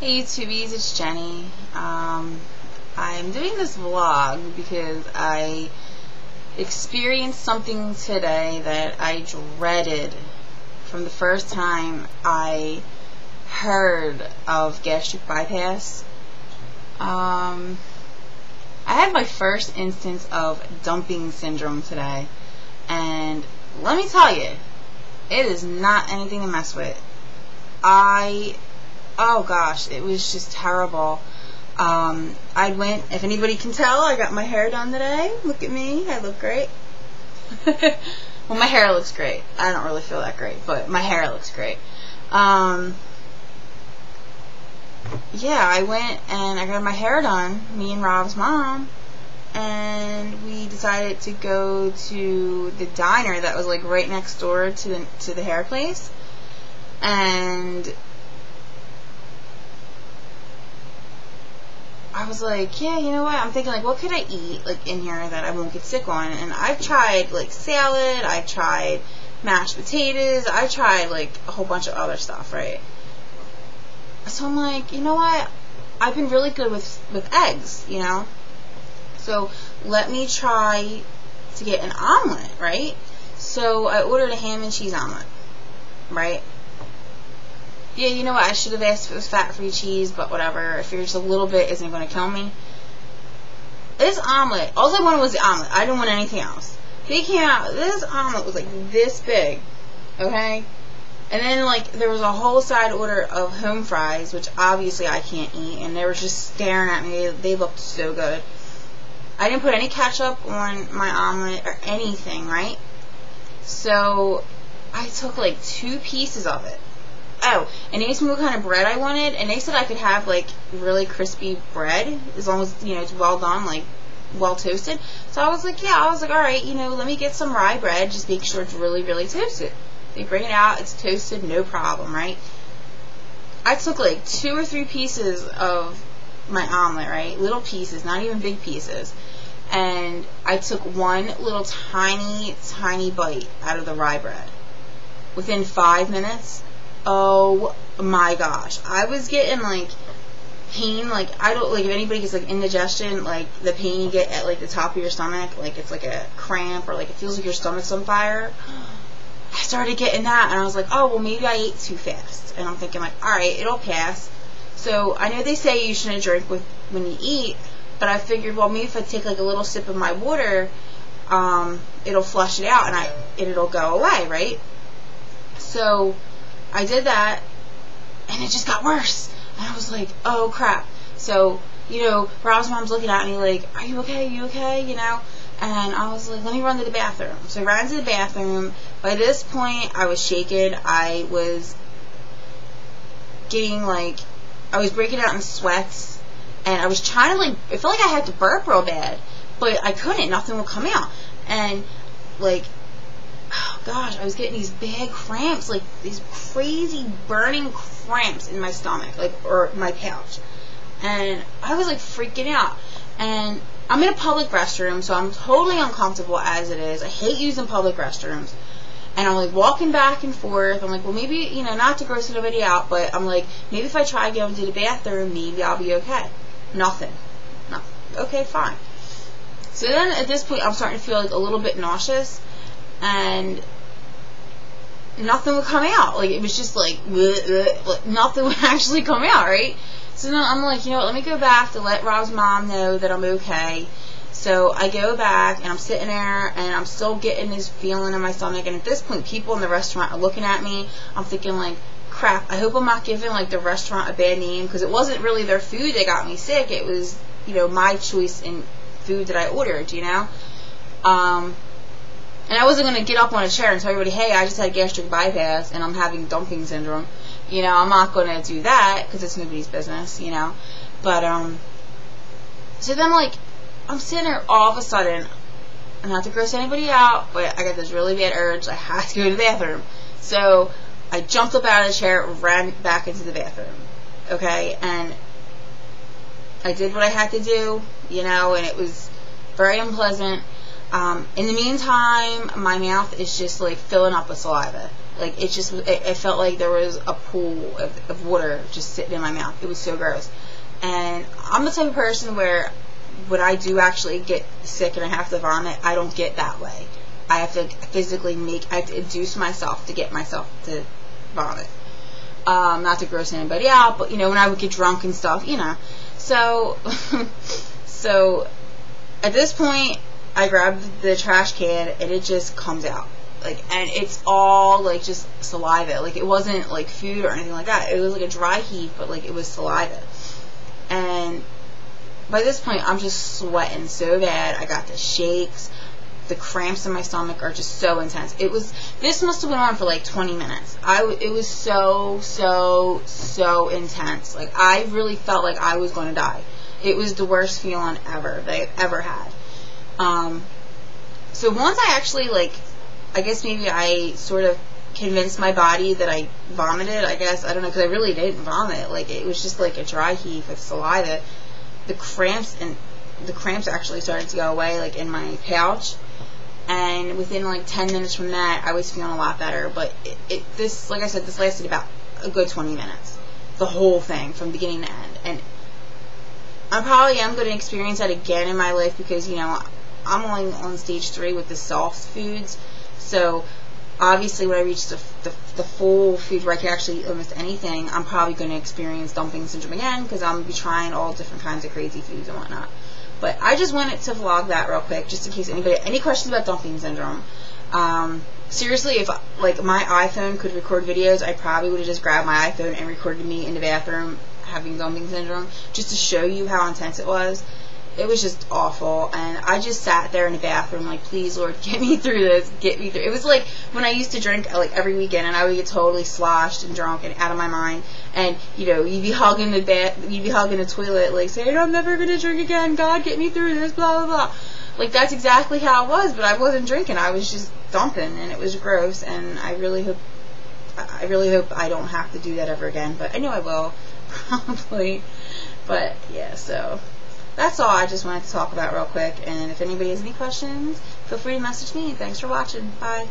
Hey YouTubies, it's Jenny. I'm doing this vlog because I experienced something today that I dreaded from the first time I heard of gastric bypass. I had my first instance of dumping syndrome today, and let me tell you, it is not anything to mess with. Oh gosh, it was just terrible. I went, if anybody can tell, I got my hair done today. Look at me, I look great. Well, my hair looks great. I don't really feel that great, but my hair looks great. Yeah, I went and I got my hair done, me and Rob's mom, and we decided to go to the diner that was like right next door to the hair place. And I was like, yeah, you know what? I'm thinking, like, what could I eat, like, in here that I won't get sick on? And I've tried, like, salad. I've tried mashed potatoes. I've tried, like, a whole bunch of other stuff, right? So I'm like, you know what? I've been really good with eggs, you know? So let me try to get an omelet, right? So I ordered a ham and cheese omelet, right? Yeah, you know what? I should have asked if it was fat-free cheese, but whatever. If you're just a little bit, isn't going to kill me. This omelet, all I wanted was the omelet. I didn't want anything else. They came out, this omelet was like this big, okay? And then, like, there was a whole side order of home fries, which obviously I can't eat, and they were just staring at me. They looked so good. I didn't put any ketchup on my omelet or anything, right? So I took, like, 2 pieces of it. Oh, and they asked me what kind of bread I wanted, and they said I could have, like, really crispy bread, as long as, you know, it's well done, like, well toasted. So I was like, yeah, alright, you know, let me get some rye bread, just make sure it's really, really toasted. They bring it out, it's toasted, no problem, right? I took, like, 2 or 3 pieces of my omelet, right? Little pieces, not even big pieces. And I took one little tiny, tiny bite out of the rye bread. Within 5 minutes, oh my gosh, I was getting, like, pain, like, I don't, like, if anybody gets, like, indigestion, like, the pain you get at, like, the top of your stomach, like, it's like a cramp, or, like, it feels like your stomach's on fire. I started getting that, and I was like, oh, well, maybe I ate too fast. And I'm thinking, like, alright, it'll pass. So, I know they say you shouldn't drink when you eat, but I figured, well, maybe if I take, like, a little sip of my water, it'll flush it out, and it'll go away, right? So I did that, and it just got worse. And I was like, oh, crap. So, you know, Rob's mom's looking at me like, are you okay? You okay? You know? And I was like, let me run to the bathroom. So I ran to the bathroom. By this point, I was shaken. I was getting, like, I was breaking out in sweats. And I was trying to, like, I felt like I had to burp real bad. But I couldn't. Nothing would come out. And, like, oh gosh, I was getting these bad cramps, like these crazy burning cramps in my stomach, like, or my pouch. And I was like freaking out. And I'm in a public restroom, so I'm totally uncomfortable as it is. I hate using public restrooms. And I'm like walking back and forth. I'm like, well, maybe, you know, not to gross anybody out, but I'm like, maybe if I try going to the bathroom, maybe I'll be okay. Nothing. Okay, fine. So then at this point, I'm starting to feel like a little bit nauseous. And nothing would come out. Like, it was just like, like, nothing would actually come out, right? So then I'm like, you know what, let me go back to let Rob's mom know that I'm okay. So I go back, and I'm sitting there, and I'm still getting this feeling in my stomach. And at this point, people in the restaurant are looking at me. I'm thinking, like, crap, I hope I'm not giving, like, the restaurant a bad name, because it wasn't really their food that got me sick. It was, you know, my choice in food that I ordered, you know? And I wasn't going to get up on a chair and tell everybody, hey, I just had gastric bypass and I'm having dumping syndrome. You know, I'm not going to do that because it's nobody's business, you know. But, so then, like, I'm sitting there all of a sudden, and not to gross anybody out, but I got this really bad urge. I have to go to the bathroom. So I jumped up out of the chair, ran back into the bathroom. Okay? And I did what I had to do, you know, and it was very unpleasant. In the meantime, my mouth is just like filling up with saliva. Like it felt like there was a pool of water just sitting in my mouth. It was so gross. And I'm the type of person where when I do actually get sick and I have to vomit, I don't get that way. I have to physically I have to induce myself to get myself to vomit. Not to gross anybody out, but when I would get drunk and stuff, So, so at this point, I grabbed the trash can and it just comes out. And it's all just saliva. It wasn't food or anything like that. It was a dry heave, but it was saliva. And by this point, I'm just sweating so bad. I got the shakes. The cramps in my stomach are just so intense. This must have went on for 20 minutes. It was so intense. I really felt like I was going to die. It was the worst feeling ever that I've ever had. So once I actually I guess maybe I sort of convinced my body that I vomited, I guess. I don't know, because I really didn't vomit. It was just a dry heave with saliva. The cramps actually started to go away, in my pouch. And within 10 minutes from that, I was feeling a lot better. But this, like I said, this lasted about a good 20 minutes. The whole thing, from beginning to end. And I probably am going to experience that again in my life because, I'm only on stage 3 with the soft foods. So, obviously, when I reach the full food where I can actually eat almost anything, I'm probably going to experience dumping syndrome again because I'm going to be trying all different kinds of crazy foods and whatnot. But I just wanted to vlog that real quick, just in case anybody any questions about dumping syndrome. Seriously, if my iPhone could record videos, I probably would have just grabbed my iPhone and recorded me in the bathroom having dumping syndrome, just to show you how intense it was. It was just awful, and I just sat there in the bathroom please, Lord, get me through this, get me through. It was when I used to drink every weekend, and I would get totally sloshed and drunk and out of my mind, and you'd be hugging the toilet, saying, I'm never gonna drink again, God, get me through this, blah blah blah. That's exactly how it was, but I wasn't drinking, I was just dumping, and it was gross, and I really hope I don't have to do that ever again, but I know I will, probably. But yeah, so that's all I just wanted to talk about real quick, and if anybody has any questions, feel free to message me. Thanks for watching. Bye.